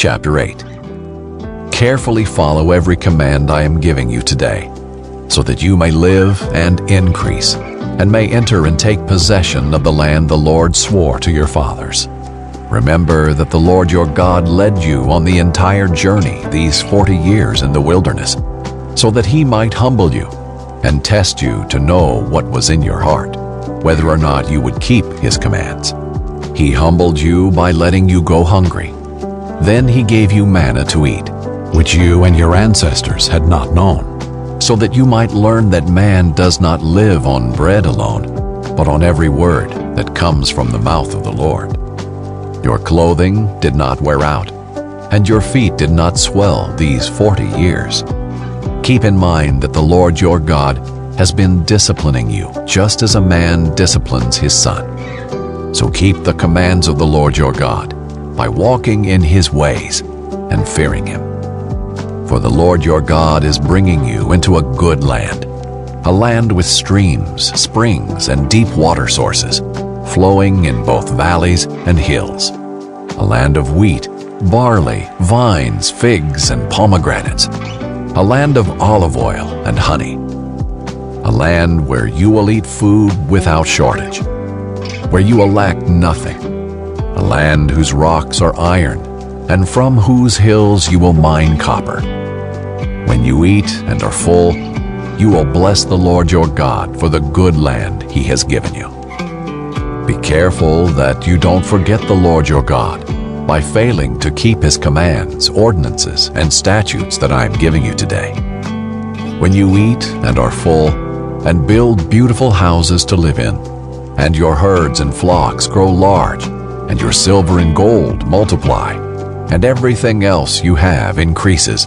Chapter 8. Carefully follow every command I am giving you today, so that you may live and increase, and may enter and take possession of the land the Lord swore to your fathers. Remember that the Lord your God led you on the entire journey these 40 years in the wilderness, so that he might humble you and test you to know what was in your heart, whether or not you would keep his commands. He humbled you by letting you go hungry. Then he gave you manna to eat, which you and your ancestors had not known, so that you might learn that man does not live on bread alone, but on every word that comes from the mouth of the Lord. Your clothing did not wear out, and your feet did not swell these 40 years. Keep in mind that the Lord your God has been disciplining you just as a man disciplines his son. So keep the commands of the Lord your God by walking in his ways and fearing him. For the Lord your God is bringing you into a good land, a land with streams, springs, and deep water sources, flowing in both valleys and hills, a land of wheat, barley, vines, figs, and pomegranates, a land of olive oil and honey, a land where you will eat food without shortage, where you will lack nothing, a land whose rocks are iron, and from whose hills you will mine copper. When you eat and are full, you will bless the Lord your God for the good land he has given you. Be careful that you don't forget the Lord your God by failing to keep his commands, ordinances, and statutes that I am giving you today. When you eat and are full, and build beautiful houses to live in, and your herds and flocks grow large, and your silver and gold multiply, and everything else you have increases,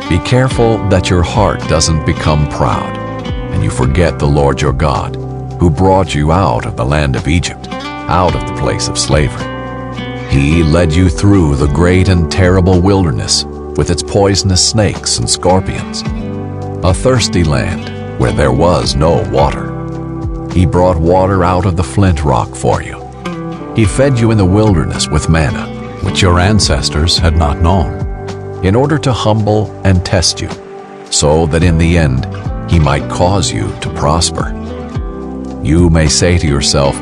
be careful that your heart doesn't become proud, and you forget the Lord your God, who brought you out of the land of Egypt, out of the place of slavery. He led you through the great and terrible wilderness with its poisonous snakes and scorpions, a thirsty land where there was no water. He brought water out of the flint rock for you. He fed you in the wilderness with manna, which your ancestors had not known, in order to humble and test you, so that in the end he might cause you to prosper. You may say to yourself,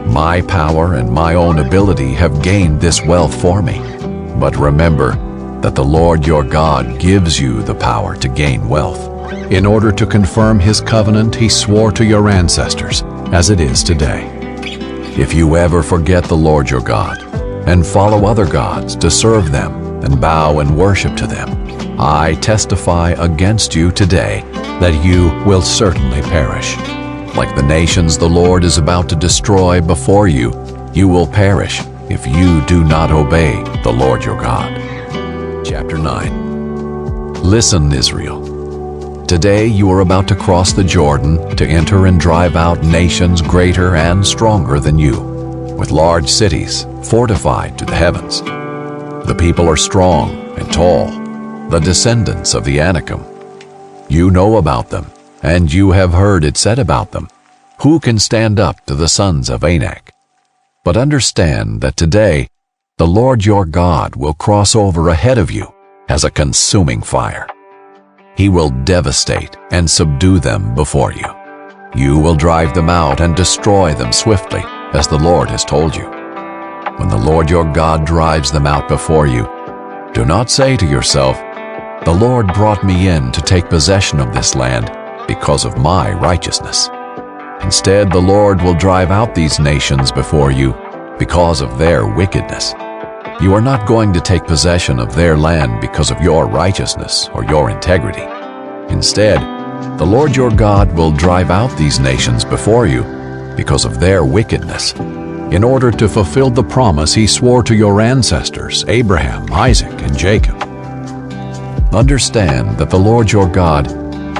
"My power and my own ability have gained this wealth for me." But remember that the Lord your God gives you the power to gain wealth, in order to confirm his covenant he swore to your ancestors, as it is today. If you ever forget the Lord your God, and follow other gods to serve them, and bow and worship to them, I testify against you today that you will certainly perish. Like the nations the Lord is about to destroy before you, you will perish if you do not obey the Lord your God. Chapter 9. Listen, Israel. Today you are about to cross the Jordan to enter and drive out nations greater and stronger than you, with large cities fortified to the heavens. The people are strong and tall, the descendants of the Anakim. You know about them, and you have heard it said about them, "Who can stand up to the sons of Anak?" But understand that today the Lord your God will cross over ahead of you as a consuming fire. He will devastate and subdue them before you. You will drive them out and destroy them swiftly, as the Lord has told you. When the Lord your God drives them out before you, do not say to yourself, "The Lord brought me in to take possession of this land because of my righteousness." Instead, the Lord will drive out these nations before you because of their wickedness. You are not going to take possession of their land because of your righteousness or your integrity. Instead, the Lord your God will drive out these nations before you because of their wickedness, in order to fulfill the promise he swore to your ancestors, Abraham, Isaac, and Jacob. Understand that the Lord your God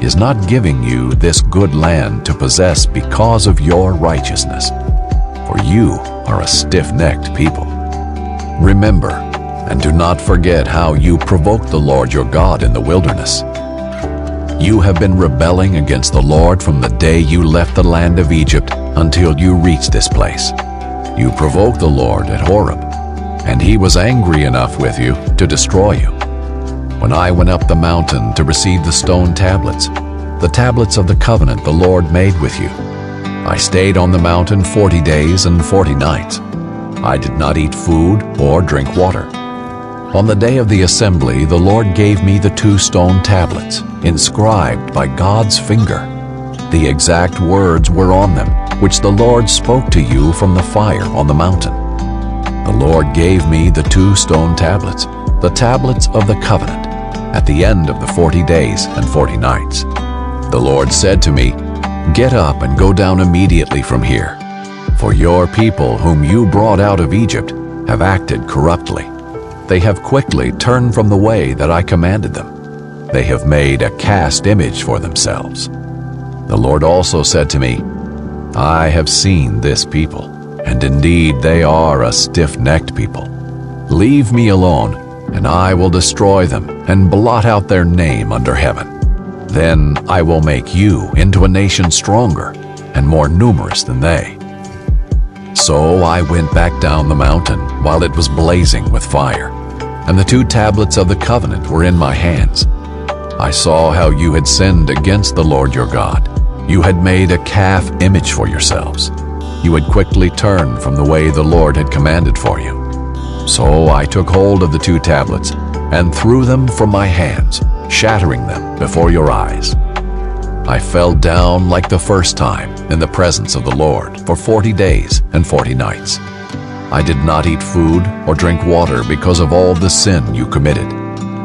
is not giving you this good land to possess because of your righteousness, for you are a stiff-necked people. Remember, and do not forget how you provoked the Lord your God in the wilderness. You have been rebelling against the Lord from the day you left the land of Egypt until you reached this place. You provoked the Lord at Horeb. and he was angry enough with you to destroy you. When I went up the mountain to receive the stone tablets, the tablets of the covenant the Lord made with you, I stayed on the mountain 40 days and 40 nights. I did not eat food or drink water. On the day of the assembly, the Lord gave me the 2 stone tablets, inscribed by God's finger. The exact words were on them, which the Lord spoke to you from the fire on the mountain. The Lord gave me the 2 stone tablets, the tablets of the covenant, at the end of the 40 days and 40 nights. The Lord said to me, "Get up and go down immediately from here, for your people whom you brought out of Egypt have acted corruptly. They have quickly turned from the way that I commanded them. They have made a cast image for themselves." The Lord also said to me, "I have seen this people, and indeed they are a stiff-necked people. Leave me alone, and I will destroy them and blot out their name under heaven. Then I will make you into a nation stronger and more numerous than they." So I went back down the mountain while it was blazing with fire, and the 2 tablets of the covenant were in my hands. I saw how you had sinned against the Lord your God. You had made a calf image for yourselves. You had quickly turned from the way the Lord had commanded for you. So I took hold of the 2 tablets and threw them from my hands, shattering them before your eyes. I fell down like the first time in the presence of the Lord for 40 days and 40 nights. I did not eat food or drink water because of all the sin you committed,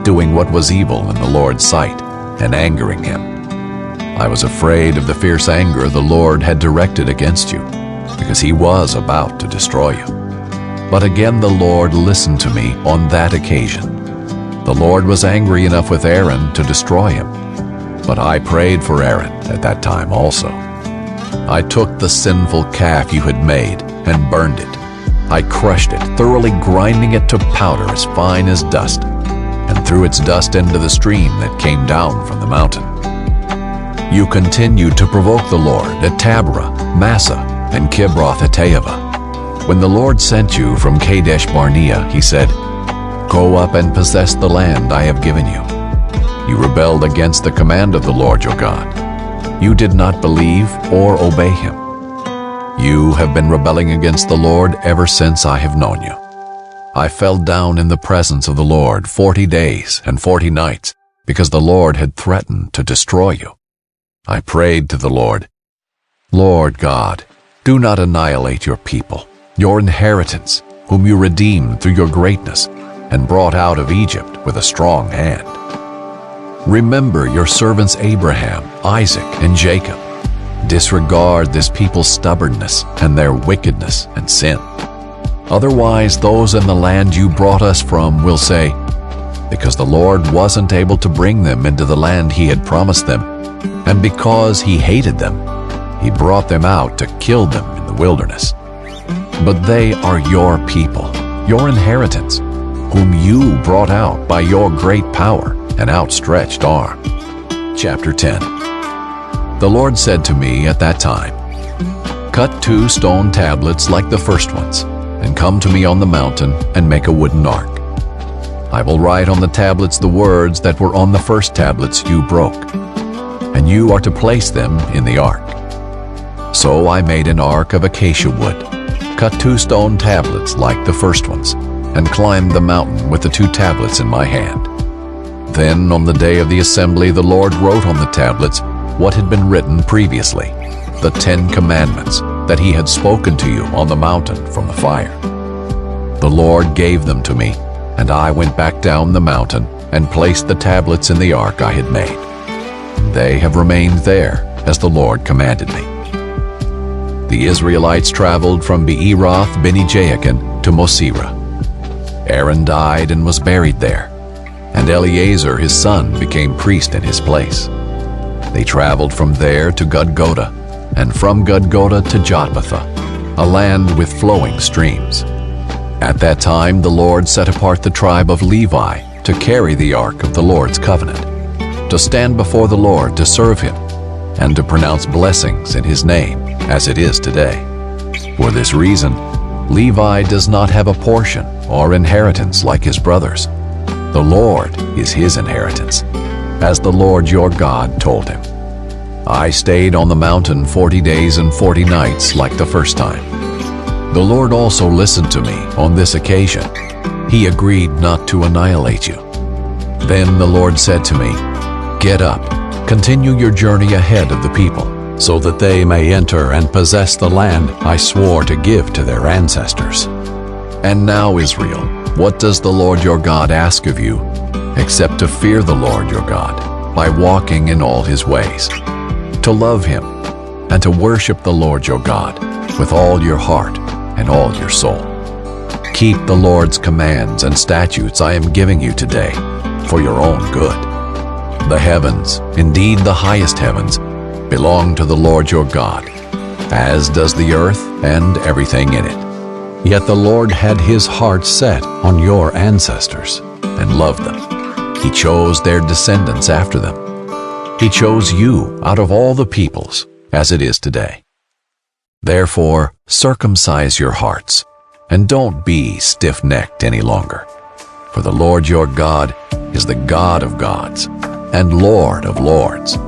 doing what was evil in the Lord's sight and angering him. I was afraid of the fierce anger the Lord had directed against you, because he was about to destroy you. But again the Lord listened to me on that occasion. The Lord was angry enough with Aaron to destroy him, but I prayed for Aaron at that time also. I took the sinful calf you had made and burned it. I crushed it, thoroughly grinding it to powder as fine as dust, and threw its dust into the stream that came down from the mountain. You continued to provoke the Lord at Taberah, Massah, and Kibroth-Hattaavah. When the Lord sent you from Kadesh Barnea, he said, "Go up and possess the land I have given you." You rebelled against the command of the Lord your God. You did not believe or obey him. You have been rebelling against the Lord ever since I have known you. I fell down in the presence of the Lord 40 days and 40 nights because the Lord had threatened to destroy you. I prayed to the Lord, "Lord God, do not annihilate your people, your inheritance, whom you redeemed through your greatness and brought out of Egypt with a strong hand. Remember your servants Abraham, Isaac, and Jacob. Disregard this people's stubbornness and their wickedness and sin. Otherwise, those in the land you brought us from will say, 'Because the Lord wasn't able to bring them into the land he had promised them, and because he hated them, he brought them out to kill them in the wilderness.' But they are your people, your inheritance, whom you brought out by your great power and outstretched arm." Chapter 10. The Lord said to me at that time, "Cut 2 stone tablets like the first ones, and come to me on the mountain and make a wooden ark. I will write on the tablets the words that were on the first tablets you broke, and you are to place them in the ark." So I made an ark of acacia wood, cut 2 stone tablets like the first ones, and climbed the mountain with the 2 tablets in my hand. Then on the day of the assembly the Lord wrote on the tablets what had been written previously, the 10 commandments that he had spoken to you on the mountain from the fire. The Lord gave them to me, and I went back down the mountain and placed the tablets in the ark I had made. They have remained there as the Lord commanded me. The Israelites traveled from Beeroth Bene-Jaakan to Mosera. Aaron died and was buried there, and Eleazar his son became priest in his place. They traveled from there to Gudgoda, and from Gudgoda to Jotbathah, a land with flowing streams. At that time the Lord set apart the tribe of Levi to carry the ark of the Lord's covenant, to stand before the Lord to serve him, and to pronounce blessings in his name, as it is today. For this reason, Levi does not have a portion or inheritance like his brothers. The Lord is his inheritance, as the Lord your God told him. I stayed on the mountain 40 days and 40 nights like the first time. The Lord also listened to me on this occasion. He agreed not to annihilate you. Then the Lord said to me, "Get up, continue your journey ahead of the people, so that they may enter and possess the land I swore to give to their ancestors." And now, Israel, what does the Lord your God ask of you, except to fear the Lord your God by walking in all his ways, to love him, and to worship the Lord your God with all your heart and all your soul? Keep the Lord's commands and statutes I am giving you today for your own good. The heavens, indeed the highest heavens, belong to the Lord your God, as does the earth and everything in it. Yet the Lord had his heart set on your ancestors and loved them. He chose their descendants after them. He chose you out of all the peoples, as it is today. Therefore, circumcise your hearts, and don't be stiff-necked any longer. For the Lord your God is the God of gods and Lord of lords,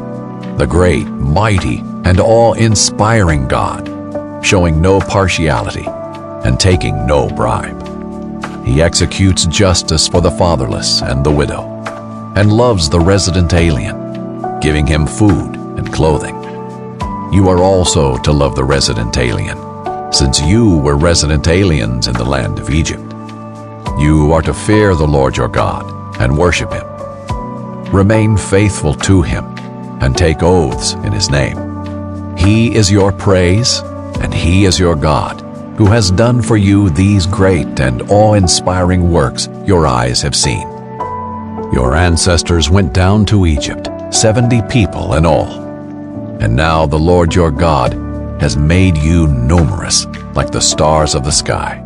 the great, mighty, and awe-inspiring God, showing no partiality and taking no bribe. He executes justice for the fatherless and the widow, and loves the resident alien, giving him food and clothing. You are also to love the resident alien, since you were resident aliens in the land of Egypt. You are to fear the Lord your God and worship him. Remain faithful to him and take oaths in his name. He is your praise, and he is your God, who has done for you these great and awe-inspiring works your eyes have seen. Your ancestors went down to Egypt, 70 people in all. And now the Lord your God has made you numerous like the stars of the sky.